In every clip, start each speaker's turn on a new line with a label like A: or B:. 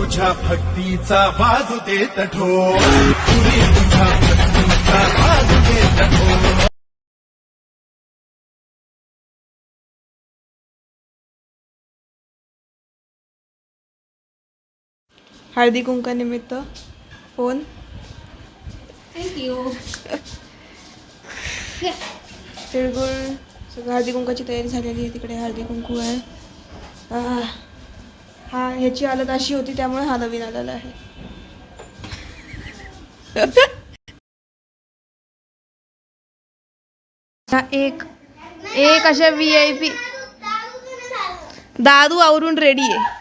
A: तुझ्या भक्तीचा वाजू देत ढोल, पुरी तुझ्या भक्तीचा वाजू देत ढोल.
B: हळदी कुंकानिमित्त फोन.
C: थँक्यू.
B: तिळगुळ सगळं हळदी कुंकाची तयारी झालेली आहे. तिकडे हळदी कुंकू आहे. हा ह्याची हालत अशी होती त्यामुळे हा नवीन आलेला आहे. एक एक अशा VIP दादू आवरून रेडी आहे.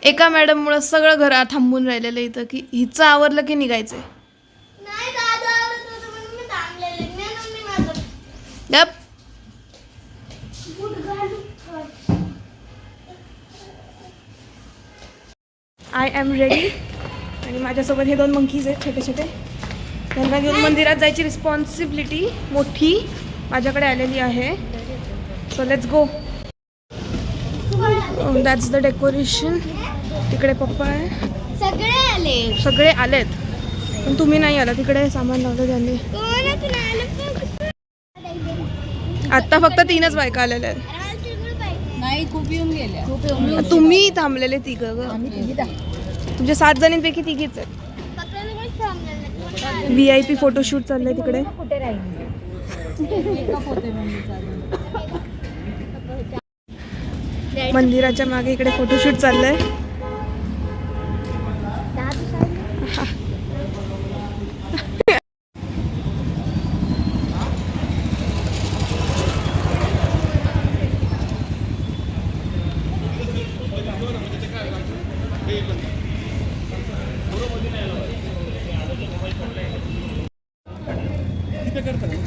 B: एका मॅडम मुळे सगळं घर थांबून राहिलेलं इथं की हिचं आवरलं की निघायचंय. गप. I am ready. आणि माझ्यासोबत हे 2 मंकीज आहेत छोटे छोटे. त्यांना घेऊन मंदिरात जायची रिस्पॉन्सिबिलिटी मोठी माझ्याकडे आलेली आहे. So let's go. That's the decoration. तिकडे पप्पा आहे. सगळे आलेत पण तुम्ही नाही आला. तिकडे सामान लावलं त्यांनी. आता फक्त 3च बायका आलेल्या आहेत.
C: नाही खूप येऊन गेल्या.
B: तुम्ही थांबलेले 3 ग. तुमच्या 7 जणींपैकी 3घीच आहेत. VIP फोटोशूट चाललंय तिकडे. मंदिराच्या मागे इकडे फोटोशूट चाललंय.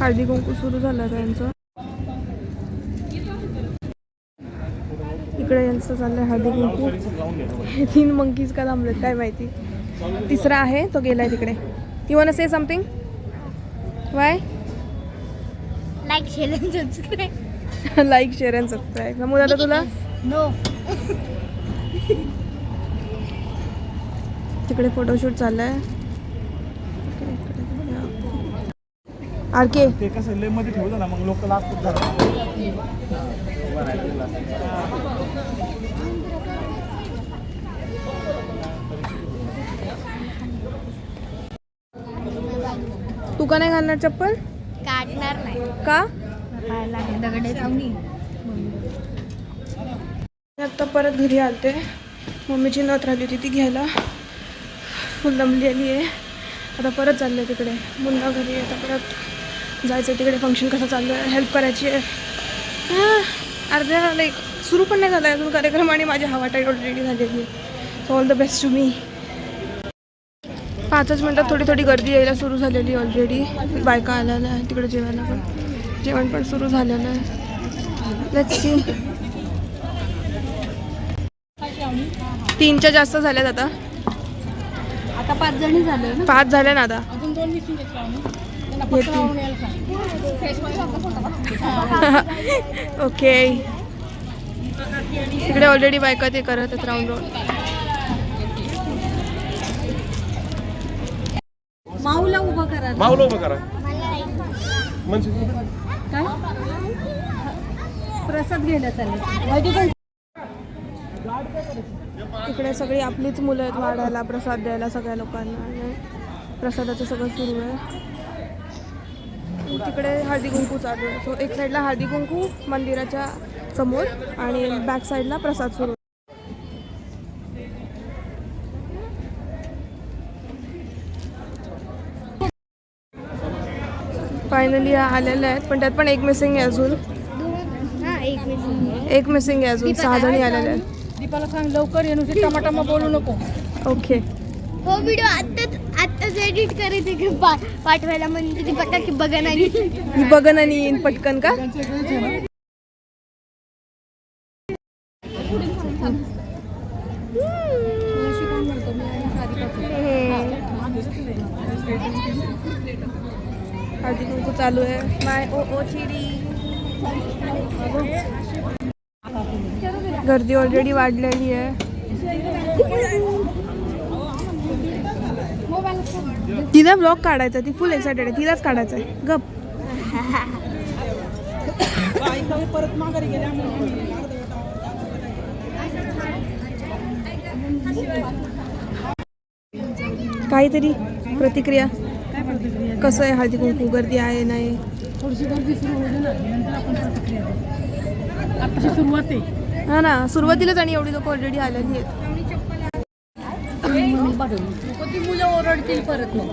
B: हळदी कुंकू सुरू झालं त्यांचं. इकडे यांचं चाललंय हळदी कुंकू. हे 3 मंकीज का थांबलेत काय माहिती. 3रा आहे तो गेलाय तिकडे. You want to say something? Why?
C: Like share and subscribe.
B: Like share and subscribe. नमूद आता तुला
C: नो.
B: तिकडे फोटोशूट चाललंय. आरके
D: ते कसं लय मध्ये ठेवलं ना मग लोक लागतात जरा.
B: तू का नाही घालणार चप्पल?
C: काढणार नाही.
B: का?
C: दगडे लावणी.
B: आता परत घरी आलते. मम्मीची नथ राहिली होती ती घ्यायला. फुल दमलेली आहे. आता परत चालले तिकडे. मुन्ना घरी आहे. आता परत जायचं तिकडे. फंक्शन कसं चाललं आहे हेल्प करायची आहे. अर्ध्या लाईक सुरू पण नाही झाला अजून कार्यक्रम आणि माझी हवा टाईट ऑलरेडी झालेली आहे. So all the best to me. 5च मिनटात थोडी थोडी गर्दी यायला सुरू झालेली ऑलरेडी. बायका आलेल्या आहे तिकडे जेवायला पण. जेवण पण सुरू झालेलं आहे. Let's see. 3च्या जास्त झाल्यात आता.
C: 5 जणी झाले ना.
B: 5 झाल्या ना आता.
C: अजून 2 विषय
B: ओके. तिकडे ऑलरेडी बायका ते करत आहेत राऊंड राऊंड.
C: माऊला उभं करा.
D: माऊला उभं करा.
C: काय प्रसाद घ्यायला चालले.
B: इकडे सगळी आपलीच मुलं आहेत वाढायला प्रसाद द्यायला सगळ्या लोकांना. आणि प्रसादाचं सगळं सुरू आहे. तिकडे हळदी कुंकू चालू आहे. सो एक साईडला हळदी कुंकू मंदिराच्या समोर आणि बॅक साईडला प्रसाद सुरू. फायनली आलेल्या आहेत पण त्यात पण एक मिसिंग आहे अजून. एक मिसिंग आहे अजून. 6 जणी आलेल्या आहेत.
C: दीपाला सांग लवकर ये. नुसते टमाटमा बोलू नको.
B: ओके.
E: हो व्हिडिओ आत्ताच एडिट करायचे की पाठवायला म्हणजे ती पटा की बघा नाही.
B: मी बघन आणि येईन पटकन का. हळदी कुंकू चालू आहे. माय ओ ओ चिडी. गर्दी ऑलरेडी वाढलेली आहे. तिला ब्लॉग काढायचा, ती फुल एक्सायटेड आहे, तिलाच काढायचा आहे. गप. काहीतरी प्रतिक्रिया कसं आहे? हळदी कुंकू गर्दी आहे नाही?
C: थोडीशी गर्दी सुरू होईल ना, नंतर आपण प्रतिक्रिया देऊ. आताची सुरुवात आहे.
B: हा ना, सुरुवातीलाच आणि एवढी लोक ऑलरेडी आलेली आहेत.
C: ती मुलं ओरडतील परत मग,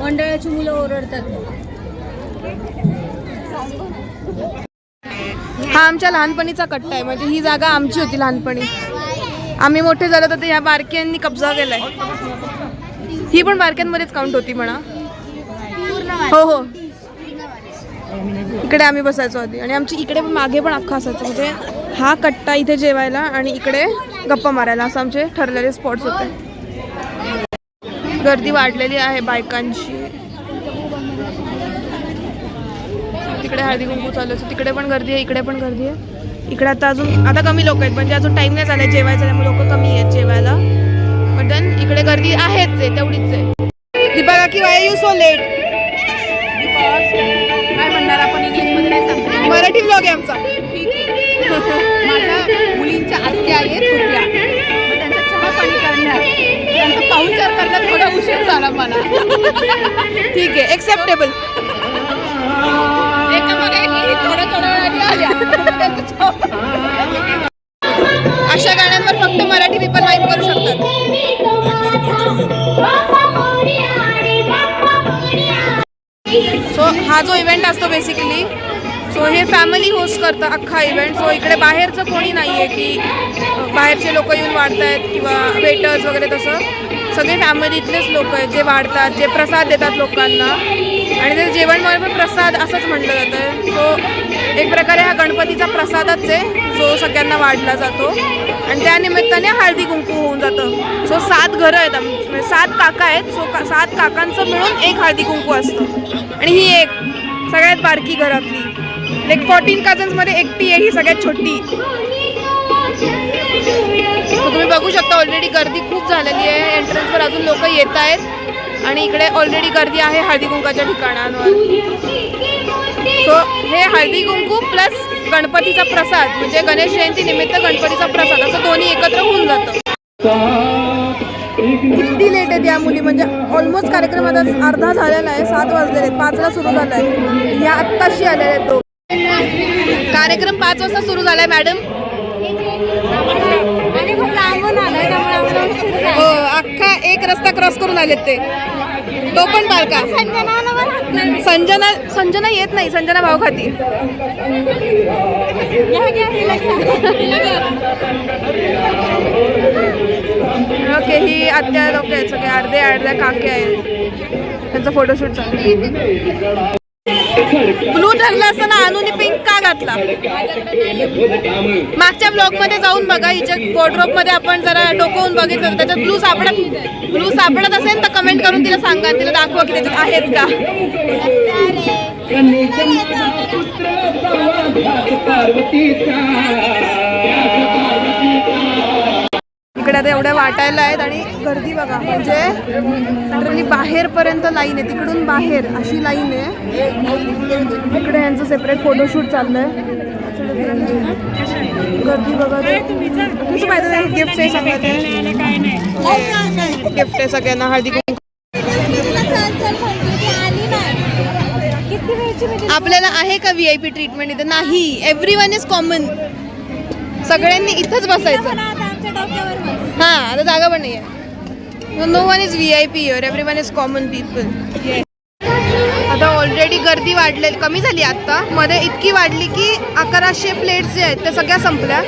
C: मंडळाची मुलं ओरडतात मग.
B: हा आमच्या लहानपणीचा कट्टा आहे, म्हणजे ही जागा आमची होती लहानपणी. आम्ही मोठे झालो तर ह्या बारक्यांनी कब्जा केलाय. ही पण बारक्यांमध्येच काउंट होती म्हणा. हो हो, इकडे आम्ही बसायचो आधी, आणि आमची इकडे पण मागे पण अख्खा असायचं. म्हणजे हा कट्टा इथे जेवायला आणि इकडे गप्पा मारायला, असं आमचे ठरलेले स्पॉट्स होते. गर्दी वाढलेली आहे बायकांची. तिकडे हळदी कुंकू चालू असतं, तिकडे पण गर्दी आहे, इकडे पण गर्दी आहे. इकडे आता कमी लोक आहेत, म्हणजे अजून टाइम नाही झाला जेवायचा, त्यामुळे लोक कमी आहेत जेवायला. पण इकडे गर्दी आहेच आहे, तेवढीच आहे. दीपा की वाय यू सो लेट?
C: काय म्हणणार आपण इंग्लिशमध्ये नाही सांगतो.
B: मराठी ब्लॉग आहे आमचा.
C: माझ्या मुलींच्या आत्या येत होत्या, मग त्यांचा चहा पाणी करण्यात, त्यांचा पाहुणचार करण्यात थोडा उशीर झाला मला.
B: ठीक आहे, एक्सेप्टेबल.
C: थोड्या वेळाने आल्या.
B: अशा गाण्यांवर फक्त मराठी पीपल वाईब करू शकतात. सो हा जो इव्हेंट असतो बेसिकली, सो हे फॅमिली होस्ट करतं अख्खा इव्हेंट. सो इकडे बाहेरचं कोणी नाही आहे की बाहेरचे लोक येऊन वाढतायत किंवा वेटर्स वगैरे, तसं सगळे फॅमिलीतलेच लोक आहेत जे वाढतात, जे प्रसाद देतात लोकांना. आणि ते जेवण पण प्रसाद असंच म्हटलं जातं. सो एक प्रकारे हा गणपतीचा प्रसादच आहे जो सगळ्यांना वाढला जातो, आणि त्या निमित्ताने हळदी कुंकू होऊन जातं. सो 7 घरं आहेत, म्हणजे 7 काका आहेत. सो 7 काकांचं मिळून एक हळदी कुंकू असतं, आणि ही एक सगळ्यात बारकी घरातली. लाईक 14 कझन्समध्ये एकटी आहे ही सगळ्यात छोटी. तुम्ही बघू शकता ऑलरेडी गर्दी खूप झालेली आहे. एंट्रन्सवर अजून लोक येत आहेत, आणि इकडे ऑलरेडी गर्दी आहे हळदी कुंकाच्या ठिकाणांवर. सो हे हळदी कुंकू प्लस गणपतीचा प्रसाद, म्हणजे गणेश जयंती निमित्त गणपतीचा प्रसाद, असं दोन्ही एकत्र होऊन जातं. किती लेट आहेत या मुली, म्हणजे ऑलमोस्ट कार्यक्रम आता अर्धा झालेला आहे. 7 वाजलेले आहेत, 5ला सुरू झाला आहे. या आत्ताशी आलेल्या आहेत. कार्यक्रम 5 वाजता सुरू झालाय मॅडम. हो, अख्खा एक रस्ता क्रॉस करून आलेत ते, तो पण बारका. संजना येत नाही, संजना भाव खाती. ओके, ही आत्या लोक आहेत सगळे, अर्ध्या काके आहेत. त्यांचा फोटोशूट चालू. ब्लू ठरला असताना अनुनी पिंक का घातला? मागच्या ब्लॉग मध्ये जाऊन बघा, हिच्या वॉर्डरोब मध्ये आपण जरा डोकवून बघितलं, त्याच्यात ब्लू सापडत असेल तर कमेंट करून तिला सांगा, तिला दाखवा की त्याच्यात आहेत का. इकडे आता एवढ्या वाटायला आहेत, आणि गर्दी बघा, म्हणजे लिटरली बाहेरपर्यंत लाईन आहे. तिकडून बाहेर अशी लाईन आहे. इकडे यांचं सेपरेट फोटोशूट चाललंय. गर्दी बघा, कसं माहिती गिफ्ट आहे सगळ्यात. गिफ्ट आहे सगळ्यांना हळदी कुंकू. आपल्याला आहे का VIP ट्रीटमेंट इथे? नाही. Everyone is common. सगळ्यांनी इथंच बसायचं. हां, आता जागा पण नाही आहे. No one is VIP here, everyone is common people. आता ऑलरेडी गर्दी वाढलेली, कमी झाली आत्ता, मध्ये इतकी वाढली की 1100 प्लेट्स जे आहेत त्या सगळ्या संपल्या.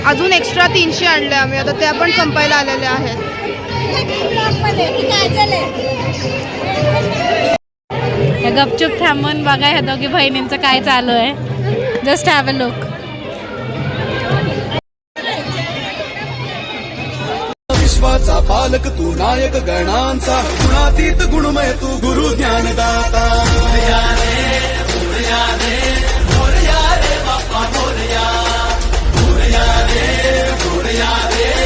B: अजून एक्स्ट्रा 300 आणल्या आम्ही, आता त्या पण संपायला आलेल्या आहेत.
C: गपचूप थांबून बघा ह्या दोघी बहिणींचं काय चालू आहे. Just have a look.
A: विश्वाचा पालक तू, नायक गणांचा, गुणातीत गुणमय तू, गुरु ज्ञानदाता.